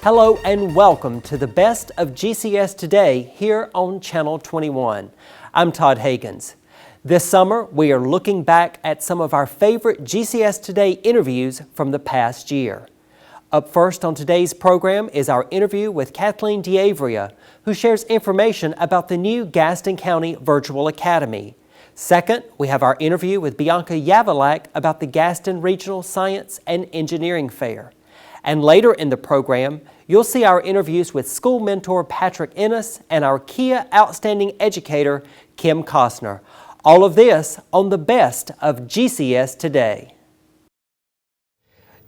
Hello and welcome to the best of GCS Today here on Channel 21. I'm Todd Hagans. This summer, we are looking back at some of our favorite GCS Today interviews from the past year. Up first on today's program is our interview with Kathleen D'Avria, who shares information about the new Gaston County Virtual Academy. Second, we have our interview with Bianca Yavalak about the Gaston Regional Science and Engineering Fair. And later in the program, you'll see our interviews with school mentor Patrick Ennis and our Kia Outstanding Educator, Kim Costner. All of this on the best of GCS Today.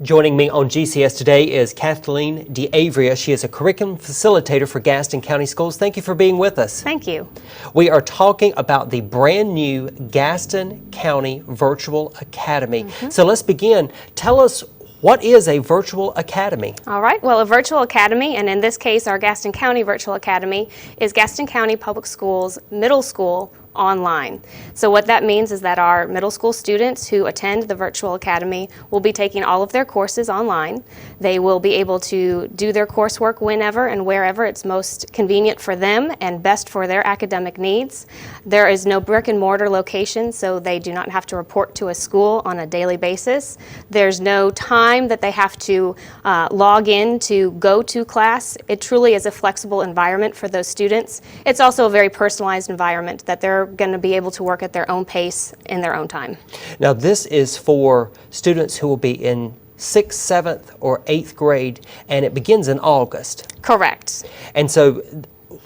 Joining me on GCS Today is Kathleen D'Avria. She is a curriculum facilitator for Gaston County Schools. Thank you for being with us. Thank you. We are talking about the brand new Gaston County Virtual Academy. So let's begin. Tell us, what is a virtual academy? All right, well, a virtual academy, and in this case, our Gaston County Virtual Academy, is Gaston County Public Schools middle school online. So what that means is that our middle school students who attend the virtual academy will be taking all of their courses online. They will be able to do their coursework whenever and wherever it's most convenient for them and best for their academic needs. There is no brick and mortar location, so they do not have to report to a school on a daily basis. There's no time that they have to log in to go to class. It truly is a flexible environment for those students. It's also a very personalized environment that they're going to be able to work at their own pace in their own time. Now this is for students who will be in 6th, 7th, or 8th grade, and it begins in August. Correct. And so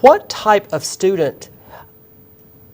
what type of student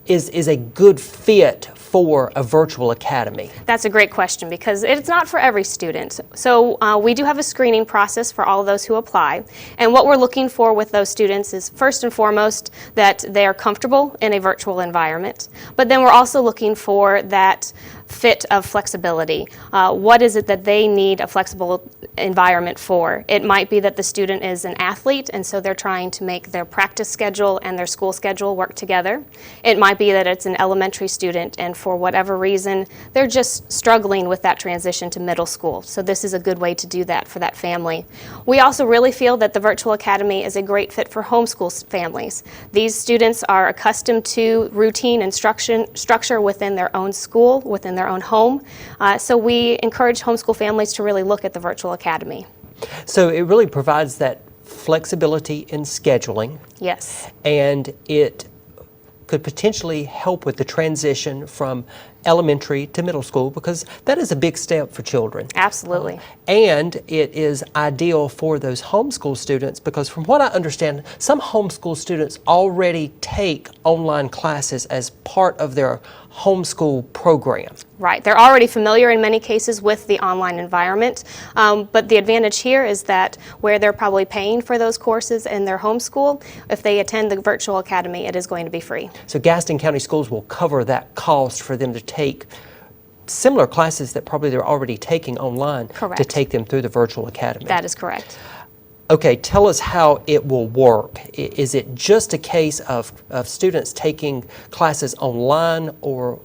is a good fit for a virtual academy? That's a great question because it's not for every student. So we do have a screening process for all of those who apply. And what we're looking for with those students is first and foremost that they are comfortable in a virtual environment. But then we're also looking for that fit of flexibility. What is it that they need a flexible environment for? It might be that the student is an athlete and so they're trying to make their practice schedule and their school schedule work together. It might be that it's an elementary student and for whatever reason they're just struggling with that transition to middle school. So this is a good way to do that for that family. We also really feel that the Virtual Academy is a great fit for homeschool families. These students are accustomed to routine and structure within their own school, within their own home. So we encourage homeschool families to really look at the Virtual Academy. So it really provides that flexibility in scheduling. Yes. And it could potentially help with the transition from elementary to middle school because that is a big step for children. Absolutely. And it is ideal for those homeschool students because from what I understand, some homeschool students already take online classes as part of their homeschool program. Right. They're already familiar in many cases with the online environment, but the advantage here is that where they're probably paying for those courses in their homeschool, if they attend the Virtual Academy, it is going to be free. So Gaston County Schools will cover that cost for them to take similar classes that probably they're already taking online. Correct. To take them through the Virtual Academy. That is correct. Okay, tell us how it will work. Is it just a case of students taking classes online, or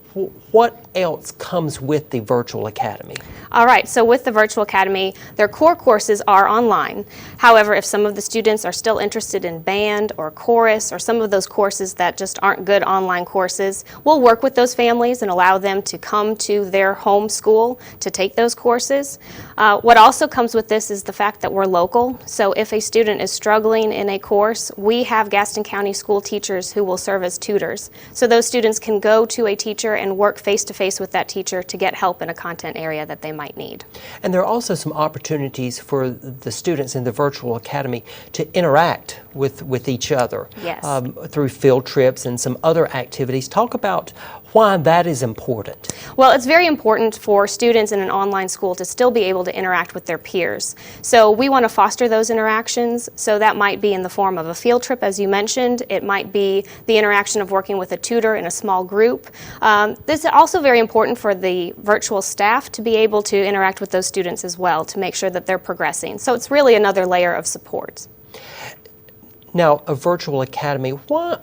what else comes with the Virtual Academy? All right, so with the Virtual Academy, their core courses are online. However, if some of the students are still interested in band or chorus or some of those courses that just aren't good online courses, we'll work with those families and allow them to come to their home school to take those courses. What also comes with this is the fact that we're local. So if a student is struggling in a course, we have Gaston County school teachers who will serve as tutors. So those students can go to a teacher and work face-to-face with that teacher to get help in a content area that they might need. And there are also some opportunities for the students in the Virtual Academy to interact with each other. Yes. Through field trips and some other activities. Talk about why that is important. Well, it's very important for students in an online school to still be able to interact with their peers. So we want to foster those interactions. So that might be in the form of a field trip, as you mentioned. It might be the interaction of working with a tutor in a small group. This is also very important for the virtual staff to be able to interact with those students as well to make sure that they're progressing. So it's really another layer of support. Now, a virtual academy, why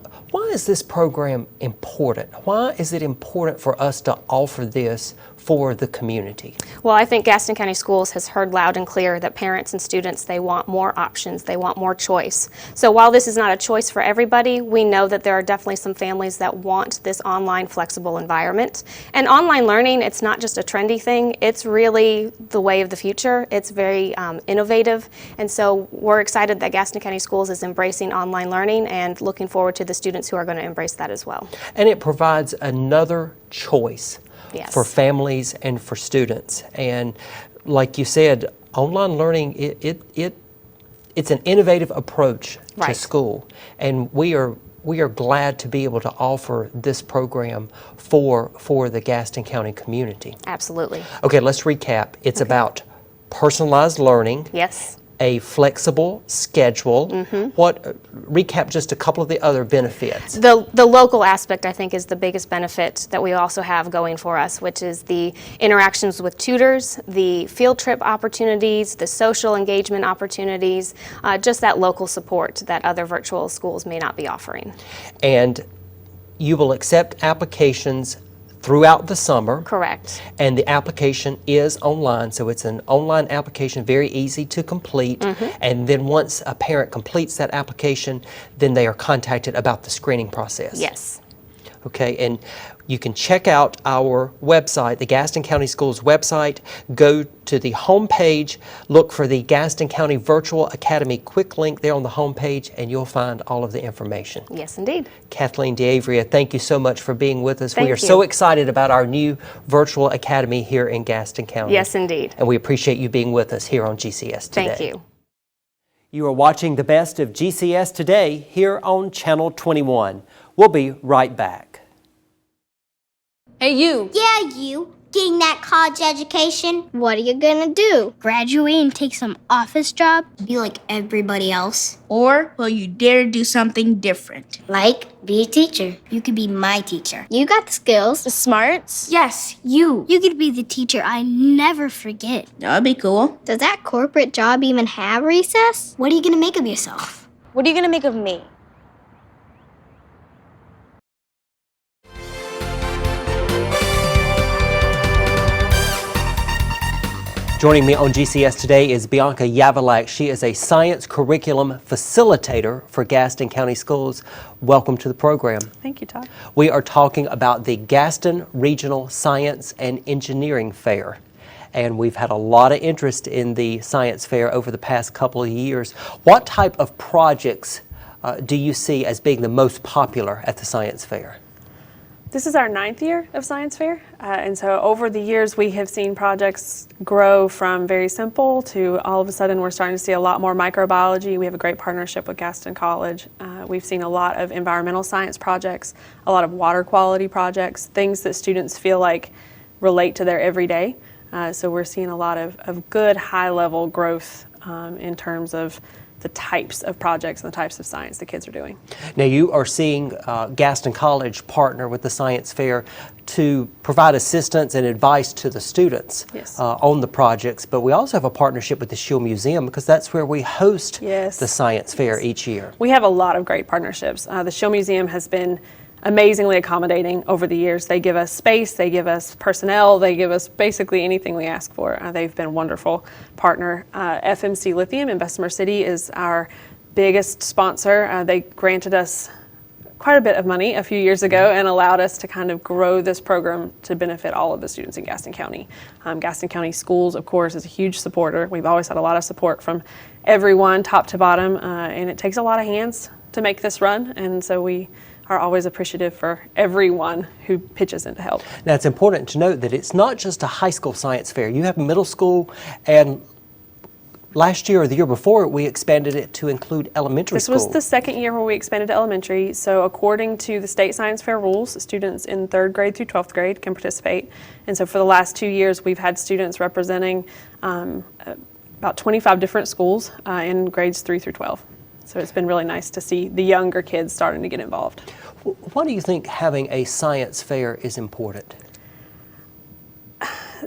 is this program important? Why is it important for us to offer this for the community? Well, I think Gaston County Schools has heard loud and clear that parents and students, they want more options, they want more choice. So while this is not a choice for everybody, we know that there are definitely some families that want this online flexible environment. And online learning, it's not just a trendy thing, it's really the way of the future. It's very innovative. And so we're excited that Gaston County Schools is embracing online learning and looking forward to the students who are going to embrace that as well. And it provides another choice. Yes. For families and for students. And like you said, online learning, it's an innovative approach to school. And we are glad to be able to offer this program for the Gaston County community. Absolutely. Okay, let's recap. It's about personalized learning. Yes. A flexible schedule. Recap just a couple of the other benefits. The local aspect, I think, is the biggest benefit that we also have going for us, which is the interactions with tutors, the field trip opportunities, the social engagement opportunities, just that local support that other virtual schools may not be offering. And you will accept applications throughout the summer. Correct. And the application is online, so it's an online application, very easy to complete. And then once a parent completes that application, then they are contacted about the screening process. Yes. Okay, and you can check out our website, the Gaston County Schools website. Go to the home page, look for the Gaston County Virtual Academy quick link there on the home page, and you'll find all of the information. Yes, indeed. Kathleen DeAvria, thank you so much for being with us. Thank we are you. So excited about our new virtual academy here in Gaston County. Yes, indeed. And we appreciate you being with us here on GCS Today. Thank you. You are watching the best of GCS Today here on Channel 21. We'll be right back. Hey, you! Yeah, you. Getting that college education? What are you gonna do? Graduate and take some office job? Be like everybody else? Or will you dare do something different? Like, be a teacher. You could be my teacher. You got the skills. The smarts? Yes, you. You could be the teacher I never forget. That'd be cool. Does that corporate job even have recess? What are you gonna make of yourself? What are you gonna make of me? Joining me on GCS Today is Bianca Yavalak. She is a science curriculum facilitator for Gaston County Schools. Welcome to the program. Thank you, Todd. We are talking about the Gaston Regional Science and Engineering Fair. And we've had a lot of interest in the science fair over the past couple of years. What type of projects do you see as being the most popular at the science fair? This is our 9th year of Science Fair, and so over the years we have seen projects grow from very simple to all of a sudden we're starting to see a lot more microbiology. We have a great partnership with Gaston College. We've seen a lot of environmental science projects, a lot of water quality projects, things that students feel like relate to their everyday. So we're seeing a lot of good high-level growth in terms of the types of projects and the types of science the kids are doing. Now you are seeing Gaston College partner with the science fair to provide assistance and advice to the students on the projects, but we also have a partnership with the Schill Museum because that's where we host the science fair each year. We have a lot of great partnerships. The Schill Museum has been amazingly accommodating over the years. They give us space, they give us personnel, they give us basically anything we ask for. They've been a wonderful partner. FMC Lithium in Bessemer City is our biggest sponsor. They granted us quite a bit of money a few years ago and allowed us to kind of grow this program to benefit all of the students in Gaston County. Gaston County Schools, of course, is a huge supporter. We've always had a lot of support from everyone, top to bottom, and it takes a lot of hands to make this run, and so we are always appreciative for everyone who pitches in to help. Now it's important to note that it's not just a high school science fair. You have middle school, and last year or the year before we expanded it to include elementary school. This was the second year where we expanded to elementary. So according to the state science fair rules, students in 3rd grade through 12th grade can participate. And so for the last 2 years we've had students representing about 25 different schools in grades 3 through 12. So it's been really nice to see the younger kids starting to get involved. Why do you think having a science fair is important?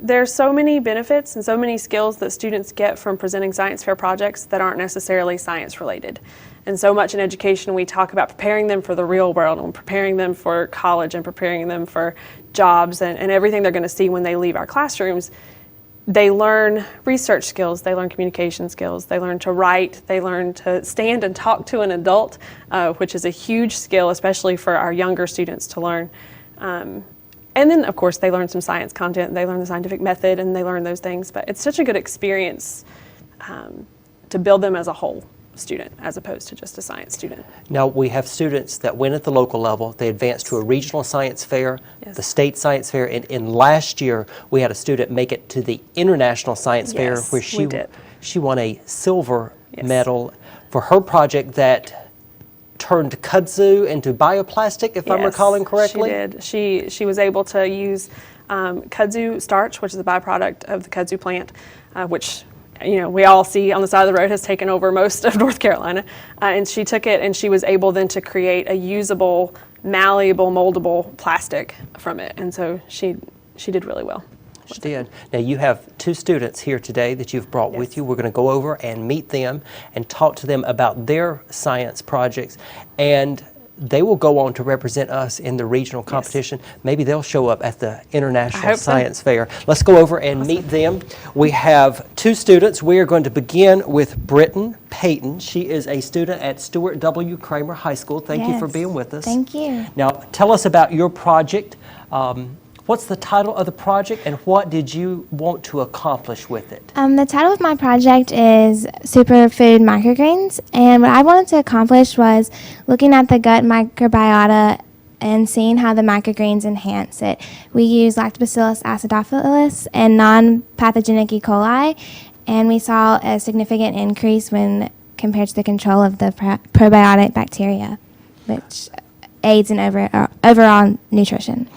there's so many benefits and so many skills that students get from presenting science fair projects that aren't necessarily science related. And so much in education we talk about preparing them for the real world and preparing them for college and preparing them for jobs and everything they're going to see when they leave our classrooms. They learn research skills, they learn communication skills, they learn to write, they learn to stand and talk to an adult, which is a huge skill, especially for our younger students to learn. And then, of course, they learn some science content, they learn the scientific method, and they learn those things. But it's such a good experience to build them as a whole student as opposed to just a science student. Now, we have students that win at the local level. They advance to a regional science fair, Yes. the state science fair, and last year we had a student make it to the international science fair Yes, where we did. she won a silver Yes. medal for her project that turned kudzu into bioplastic, if I'm Yes, recalling correctly. She did. She was able to use kudzu starch, which is a byproduct of the kudzu plant, which we all see on the side of the road has taken over most of North Carolina. And she took it and she was able then to create a usable, malleable, moldable plastic from it. And so she did really well. She did. Now, you have two students here today that you've brought with Yes. you. We're going to go over and meet them and talk to them about their science projects. And they will go on to represent us in the regional competition. Maybe they'll show up at the International hope so. Science Fair. Let's go over and meet them. We have two students. We are going to begin with Britton Payton. She is a student at Stuart W. Kramer High School. Thank you for Yes. being with us. Thank you. Now, tell us about your project. What's the title of the project, and what did you want to accomplish with it? The title of my project is Superfood Microgreens, and what I wanted to accomplish was looking at the gut microbiota and seeing how the microgreens enhance it. We use Lactobacillus acidophilus and non-pathogenic E. coli, and we saw a significant increase when compared to the control of the probiotic bacteria, which aids in overall nutrition.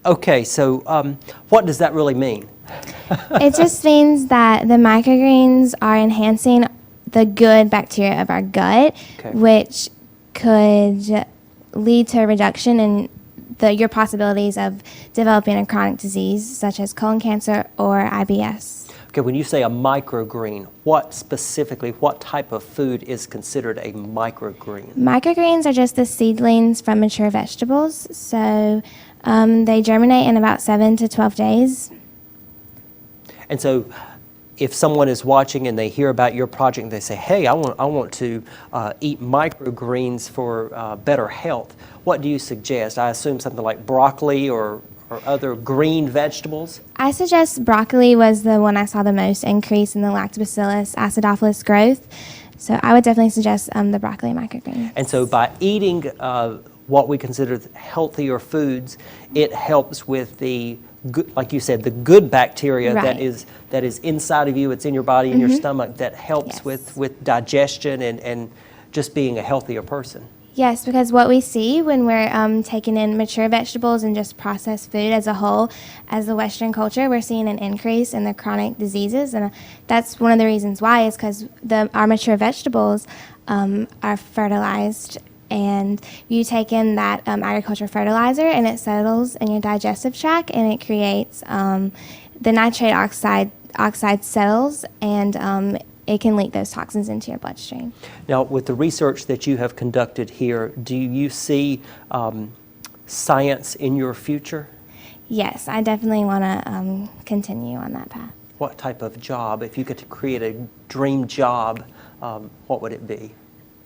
Okay, so what does that really mean? It just means that the microgreens are enhancing the good bacteria of our gut, Okay. which could lead to a reduction in your possibilities of developing a chronic disease such as colon cancer or IBS. Okay, when you say a microgreen, what type of food is considered a microgreen? Microgreens are just the seedlings from mature vegetables, so they germinate in about 7 to 12 days. And so if someone is watching and they hear about your project and they say, hey, I want to eat microgreens for better health, what do you suggest? I assume something like broccoli or other green vegetables? I suggest broccoli was the one I saw the most increase in the Lactobacillus acidophilus growth. So I would definitely suggest the broccoli microgreen. And so by eating what we consider healthier foods, it helps with the good, like you said, the good bacteria Right. that is inside of you, it's in your body, in your stomach, that helps Yes. with digestion and just being a healthier person. Yes, because what we see when we're taking in mature vegetables and just processed food as a whole, as the Western culture, we're seeing an increase in the chronic diseases, and that's one of the reasons why is because our mature vegetables are fertilized, and you take in that agricultural fertilizer, and it settles in your digestive tract, and it creates the nitrate oxide settles, and it can leak those toxins into your bloodstream. Now, with the research that you have conducted here, do you see science in your future? Yes, I definitely want to continue on that path. What type of job, if you could create a dream job, what would it be?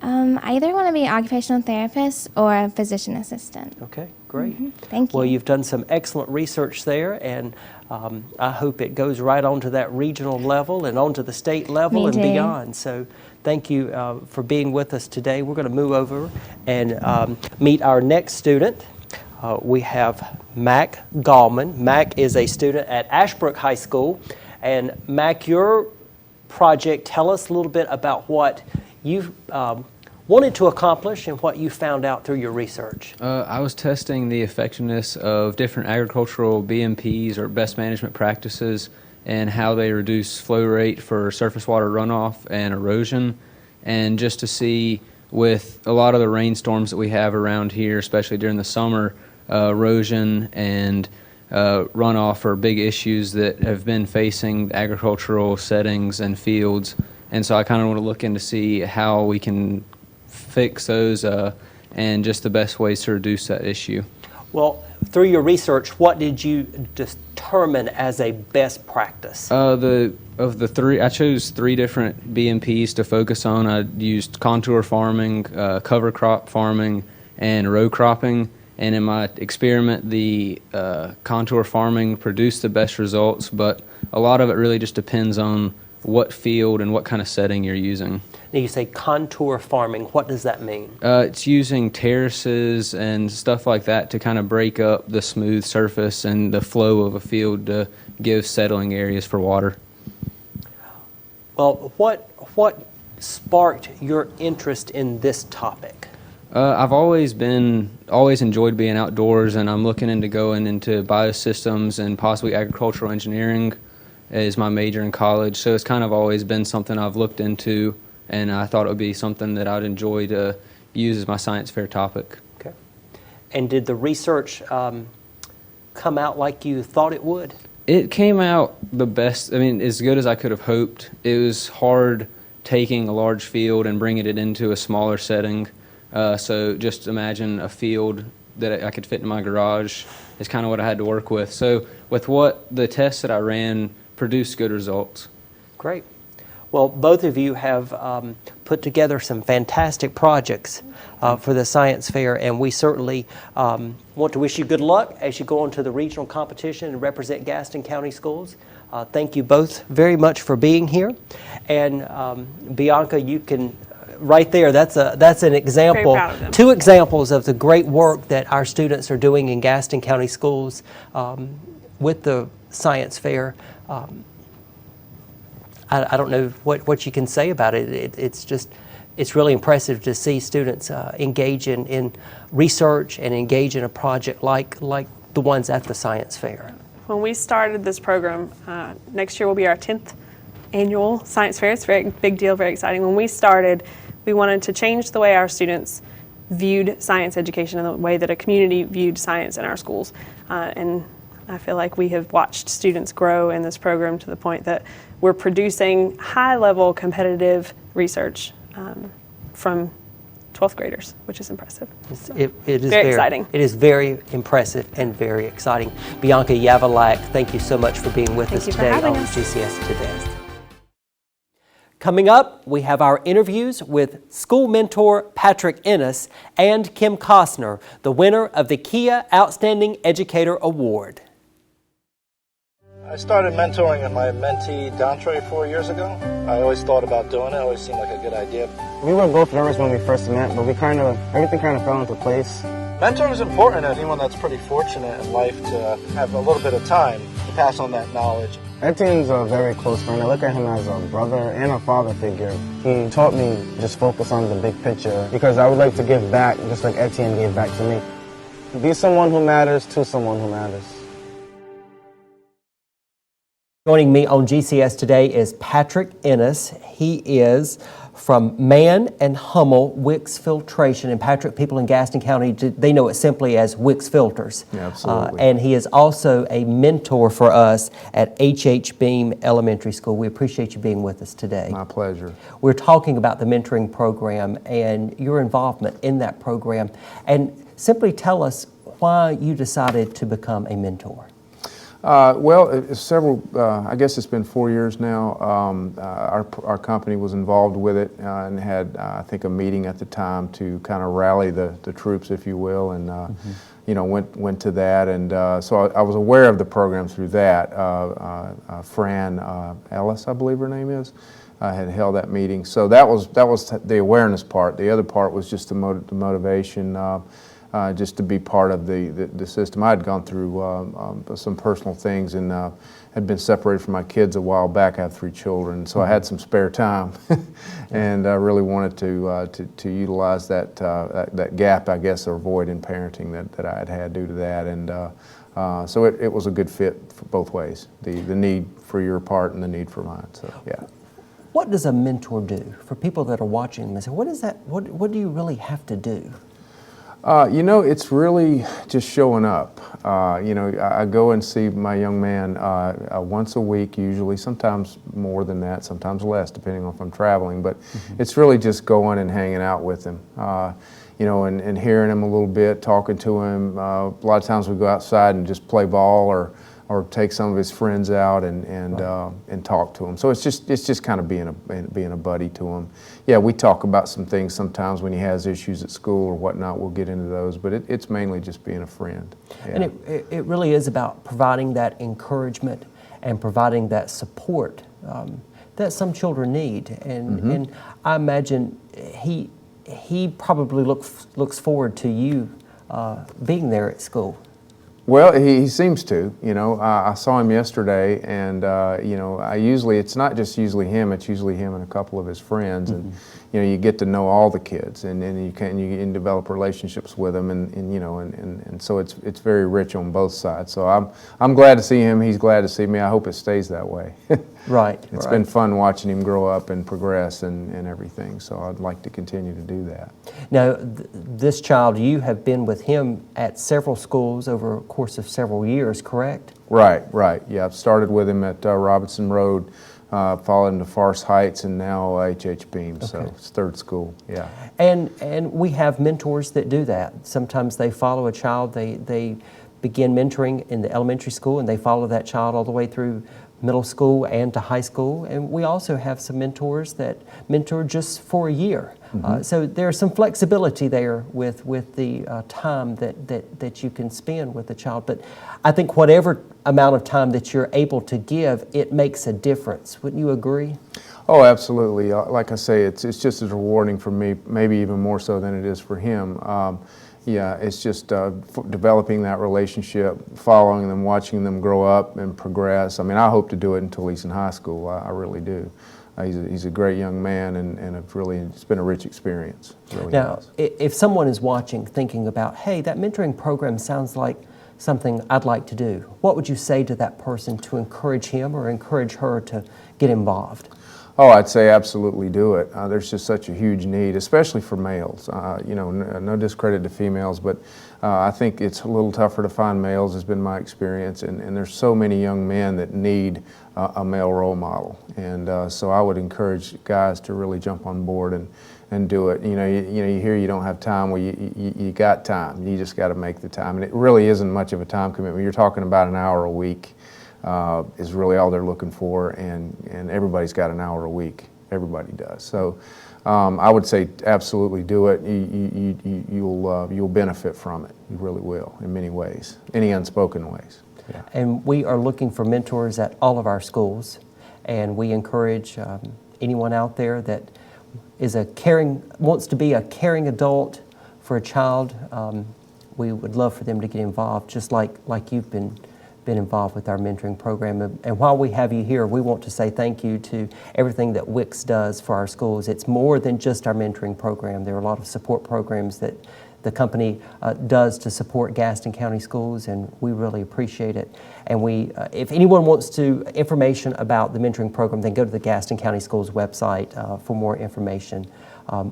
I either want to be an occupational therapist or a physician assistant. Okay, great. Thank you. Well, you've done some excellent research there, and I hope it goes right on to that regional level and on to the state level Me and too. beyond. So thank you for being with us today. We're going to move over and meet our next student. We have Mac Gallman. Mac is a student at Ashbrook High School. And Mac, your project, tell us a little bit about what you've wanted to accomplish and what you found out through your research. I was testing the effectiveness of different agricultural BMPs or best management practices and how they reduce flow rate for surface water runoff and erosion, and just to see with a lot of the rainstorms that we have around here, especially during the summer, erosion and runoff are big issues that have been facing agricultural settings and fields. And so I kind of want to look in to see how we can fix those and just the best ways to reduce that issue. Well, through your research, what did you determine as a best practice? Of the three, I chose 3 different BMPs to focus on. I used contour farming, cover crop farming, and row cropping. And in my experiment, the contour farming produced the best results, but a lot of it really just depends on what field and what kind of setting you're using. Now you say contour farming. What does that mean? It's using terraces and stuff like that to kind of break up the smooth surface and the flow of a field to give settling areas for water. Well, what sparked your interest in this topic? I've always enjoyed being outdoors, and I'm looking into going into biosystems and possibly agricultural engineering is my major in college. So it's kind of always been something I've looked into, and I thought it would be something that I'd enjoy to use as my science fair topic. Okay. And did the research come out like you thought it would? It came out the best, I mean, as good as I could have hoped. It was hard taking a large field and bringing it into a smaller setting. So just imagine a field that I could fit in my garage is kind of what I had to work with. So with what the tests that I ran produced good results. Great. Well, both of you have put together some fantastic projects for the science fair, and we certainly want to wish you good luck as you go on to the regional competition and represent Gaston County Schools. Thank you both very much for being here. And Bianca, you can, right there, that's an example, Very proud of them. 2 examples of the great work that our students are doing in Gaston County Schools with the science fair. I don't know what you can say about it. It's really impressive to see students engage in research and engage in a project like the ones at the science fair. When we started this program, next year will be our 10th annual science fair. It's a very big deal, very exciting. When we started, we wanted to change the way our students viewed science education and the way that a community viewed science in our schools. And I feel like we have watched students grow in this program to the point that we're producing high-level competitive research from 12th graders, which is impressive. It is very exciting. It is very impressive and very exciting. Bianca Yavalak, thank you so much for being with us today on GCS Today. Coming up, we have our interviews with school mentor Patrick Ennis and Kim Costner, the winner of the Kia Outstanding Educator Award. I started mentoring my mentee, Dantre, 4 years ago. I always thought about doing it. It always seemed like a good idea. We were both nervous when we first met, but everything kind of fell into place. Mentoring is important. Anyone that's pretty fortunate in life to have a little bit of time to pass on that knowledge. Etienne's a very close friend. I look at him as a brother and a father figure. He taught me just focus on the big picture because I would like to give back just like Etienne gave back to me. Be someone who matters to someone who matters. Joining me on GCS today is Patrick Ennis. He is from Mann and Hummel Wicks Filtration. And Patrick, people in Gaston County, they know it simply as Wicks Filters. Yeah, absolutely. And he is also a mentor for us at H.H. Beam Elementary School. We appreciate you being with us today. My pleasure. We're talking about the mentoring program and your involvement in that program. And simply tell us why you decided to become a mentor. Well, I guess it's been 4 years now. Our company was involved with it and had, I think, a meeting at the time to kind of rally the troops, if you will, and went to that. And so I was aware of the program through that. Fran Ellis, I believe her name is, had held that meeting. So that was the awareness part. The other part was just the motivation. Just to be part of the system. I had gone through some personal things and had been separated from my kids a while back. I have 3 children, so I had some spare time, and I really wanted to utilize that gap, I guess, or void in parenting that I had due to that, and so it was a good fit for both ways. The need for your part and the need for mine. So yeah. What does a mentor do for people that are watching and say, what is that? What do you really have to do? You know, it's really just showing up. You know, I go and see my young man once a week usually, sometimes more than that, sometimes less, depending on if I'm traveling, but it's really just going and hanging out with him. You know, and hearing him a little bit, talking to him. A lot of times we go outside and just play ball or take some of his friends out and talk to him. So it's just kind of being a buddy to him. Yeah, we talk about some things sometimes when he has issues at school or whatnot. We'll get into those, but it's mainly just being a friend. Yeah. And it really is about providing that encouragement and providing that support that some children need. And I imagine he probably looks forward to you being there at school. Well, he seems to. You know, I saw him yesterday, and you know, it's not just usually him. It's usually him and a couple of his friends, and you know, you get to know all the kids, and you can develop relationships with them, and you know, and so it's very rich on both sides. So I'm glad to see him. He's glad to see me. I hope it stays that way. Right. It's been fun watching him grow up and progress and everything. So I'd like to continue to do that. Now, this child, you have been with him at several schools over a course of several years, correct? Right. Yeah, I've started with him at Robinson Road, followed him to Forest Heights, and now H.H. Beam. Okay. So it's third school. Yeah. And we have mentors that do that. Sometimes they follow a child. They begin mentoring in the elementary school, and they follow that child all the way through middle school and to high school. And we also have some mentors that mentor just for a year. So there's some flexibility there with the time that you can spend with the child. But I think whatever amount of time that you're able to give, it makes a difference. Wouldn't you agree? Oh, absolutely. Like I say, it's just as rewarding for me, maybe even more so than it is for him. Yeah, it's just developing that relationship, following them, watching them grow up and progress. I mean, I hope to do it until he's in high school. I really do. He's a great young man, and it's been a rich experience. Really now, if someone is watching thinking about, hey, that mentoring program sounds like something I'd like to do, what would you say to that person to encourage him or encourage her to get involved? Oh, I'd say absolutely do it. There's just such a huge need, especially for males. You know, no discredit to females, but I think it's a little tougher to find males, has been my experience, and there's so many young men that need a male role model. And so I would encourage guys to really jump on board and do it. You know, you hear you don't have time. Well, you got time. You just got to make the time. And it really isn't much of a time commitment. You're talking about an hour a week. Is really all they're looking for, and everybody's got an hour a week. Everybody does. So I would say absolutely do it. You'll benefit from it. You really will in many ways, any unspoken ways. Yeah. And we are looking for mentors at all of our schools, and we encourage anyone out there that is wants to be a caring adult for a child. We would love for them to get involved, just like you've been involved with our mentoring program. And while we have you here, we want to say thank you to everything that WICS does for our schools. It's more than just our mentoring program. There are a lot of support programs that the company does to support Gaston County schools, and we really appreciate it. And if anyone wants information about the mentoring program, then go to the Gaston County Schools website for more information.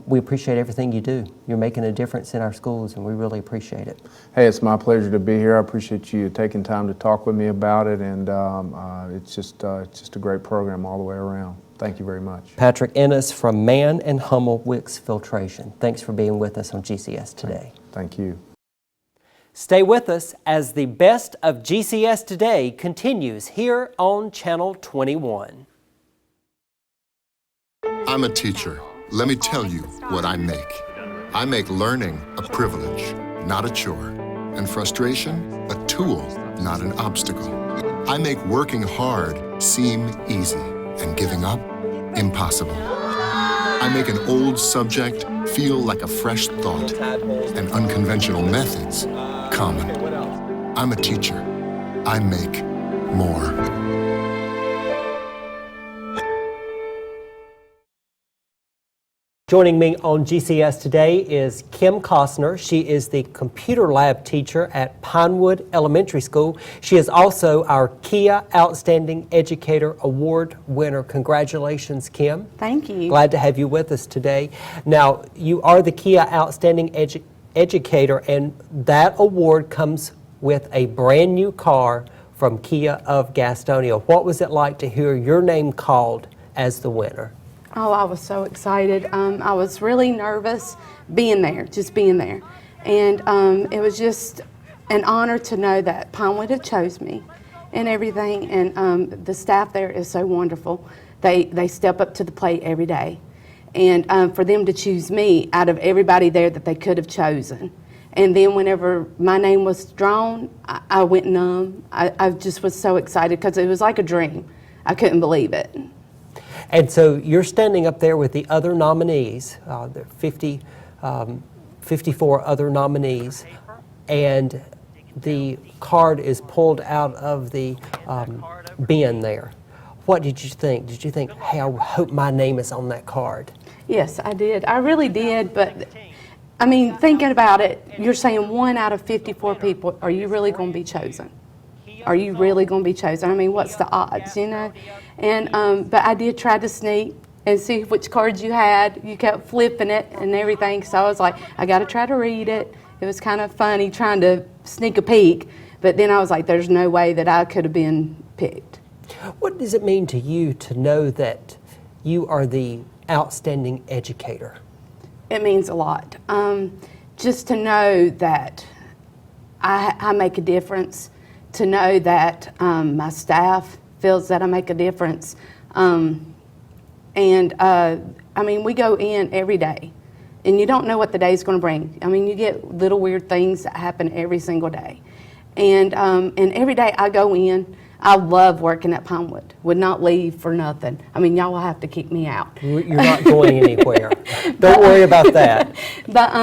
We appreciate everything you do. You're making a difference in our schools, and we really appreciate it. Hey, it's my pleasure to be here. I appreciate you taking time to talk with me about it, and it's just a great program all the way around. Thank you very much. Patrick Ennis from Man and Hummel WICS Filtration. Thanks for being with us on GCS Today. Thank you. Stay with us as the best of GCS Today continues here on Channel 21. I'm a teacher. Let me tell you what I make. I make learning a privilege, not a chore, and frustration a tool, not an obstacle. I make working hard seem easy and giving up impossible. I make an old subject feel like a fresh thought and unconventional methods common. I'm a teacher. I make more. Joining me on GCS Today is Kim Costner. She is the computer lab teacher at Pinewood Elementary School. She is also our Kia Outstanding Educator Award winner. Congratulations, Kim. Thank you. Glad to have you with us today. Now, you are the Kia Outstanding Educator, and that award comes with a brand new car from Kia of Gastonia. What was it like to hear your name called as the winner? Oh, I was so excited. I was really nervous being there, just being there. And it was just an honor to know that Pinewood had chose me and everything. And the staff there is so wonderful. They step up to the plate every day. And for them to choose me out of everybody there that they could have chosen. And then whenever my name was drawn, I went numb. I just was so excited because it was like a dream. I couldn't believe it. And so you're standing up there with the other nominees, the 54 other nominees, and the card is pulled out of the bin there. What did you think? Did you think, hey, I hope my name is on that card? Yes, I did. I really did, but I mean, thinking about it, you're saying 1 out of 54 people, are you really going to be chosen? Are you really going to be chosen? I mean, what's the odds, you know? And but I did try to sneak and see which cards you had. You kept flipping it and everything, so I was like, I got to try to read it. It was kind of funny trying to sneak a peek, but then I was like, there's no way that I could have been picked. What does it mean to you to know that you are the outstanding educator? It means a lot. Just to know that I make a difference, to know that my staff feels that I make a difference. I mean, we go in every day, and you don't know what the day's going to bring. I mean, you get little weird things that happen every single day. And every day I go in, I love working at Pinewood. Would not leave for nothing. I mean, y'all will have to kick me out. You're not going anywhere. Don't worry about that. But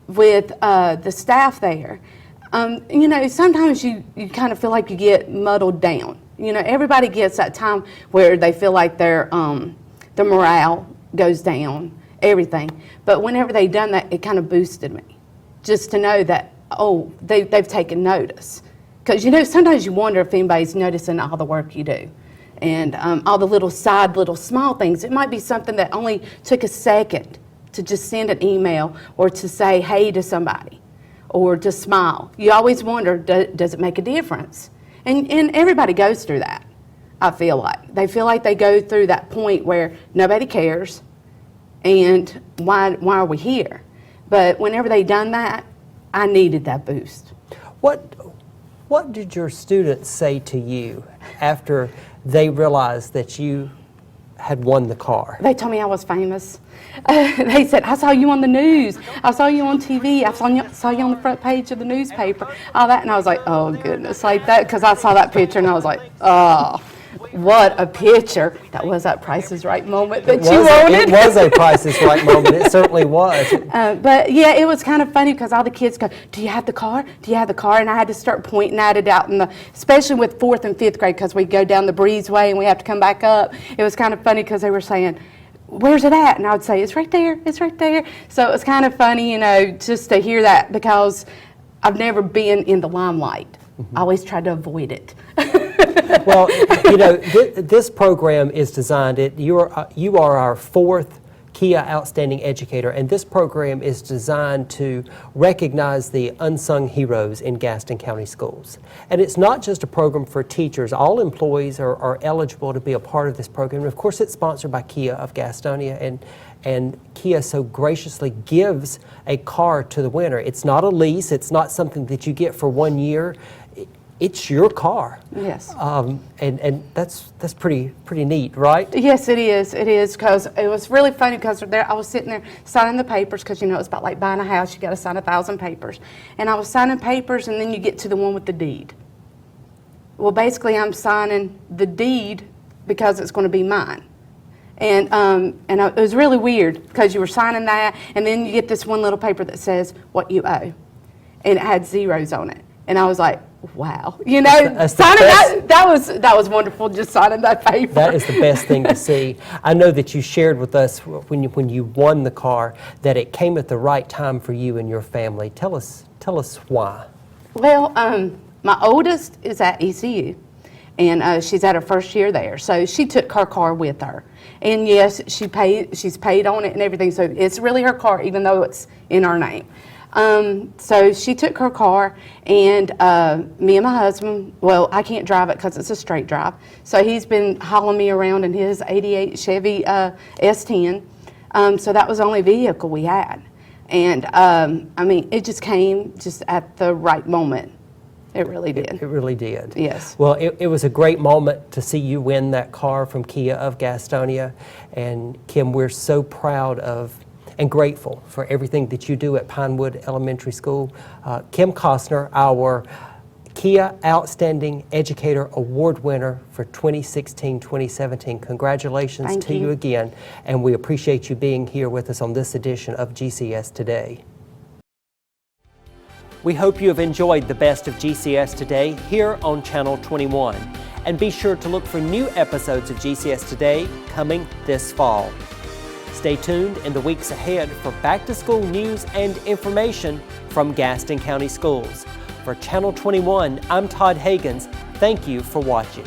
with the staff there, you know, sometimes you kind of feel like you get muddled down. You know, everybody gets that time where they feel like their morale goes down, everything. But whenever they done that, it kind of boosted me, just to know that, oh, they've taken notice. Because, you know, sometimes you wonder if anybody's noticing all the work you do and all the little small things. It might be something that only took a second to just send an email or to say hey to somebody or to smile. You always wonder, does it make a difference? And everybody goes through that, I feel like. They feel like they go through that point where nobody cares and why are we here? But whenever they done that, I needed that boost. What did your students say to you after they realized that you had won the car? They told me I was famous. They said, I saw you on the news. I saw you on TV. I saw you on the front page of the newspaper. All that. And I was like, oh, goodness, like that. Because I saw that picture and I was like, oh, what a picture. That was that Price is Right moment that you wanted. It was a Price is Right moment. It certainly was. But yeah, it was kind of funny because all the kids go, do you have the car? Do you have the car? And I had to start pointing at it out especially with 4th and 5th grade because we go down the breezeway and we have to come back up. It was kind of funny because they were saying, where's it at? And I would say, it's right there, it's right there. So it was kind of funny, you know, just to hear that because I've never been in the limelight. I always tried to avoid it. Well, you know, this program is designed, you are our 4th Kia Outstanding Educator, and this program is designed to recognize the unsung heroes in Gaston County Schools. And it's not just a program for teachers. All employees are eligible to be a part of this program. And of course, it's sponsored by Kia of Gastonia, and Kia so graciously gives a car to the winner. It's not a lease. It's not something that you get for 1 year. It's your car. Yes. And that's pretty neat, right? Yes, it is. It is, because it was really funny because I was sitting there signing the papers because, you know, it's about like buying a house. You got to sign 1,000 papers. And I was signing papers, and then you get to the one with the deed. Well, basically, I'm signing the deed because it's going to be mine. And it was really weird because you were signing that, and then you get this one little paper that says what you owe, and it had zeros on it. And I was like, wow, you know, signing that was wonderful, just signing that paper. That is the best thing to see. I know that you shared with us when you won the car that it came at the right time for you and your family. Tell us why. Well, my oldest is at ECU, and she's at her first year there, so she took her car with her. And yes, she's paid on it and everything, so it's really her car, even though it's in our name. So she took her car, and me and my husband, well, I can't drive it because it's a straight drive, so he's been hauling me around in his 88 Chevy S10. So that was the only vehicle we had. And I mean, it just came just at the right moment. It really did. It really did. Yes. Well, it was a great moment to see you win that car from Kia of Gastonia. And Kim, we're so proud of and grateful for everything that you do at Pinewood Elementary School. Kim Costner, our Kia Outstanding Educator Award winner for 2016-2017. Congratulations to you again, and we appreciate you being here with us on this edition of GCS Today. We hope you have enjoyed the best of GCS Today here on Channel 21. And be sure to look for new episodes of GCS Today coming this fall. Stay tuned in the weeks ahead for back-to-school news and information from Gaston County Schools. For Channel 21, I'm Todd Hagans. Thank you for watching.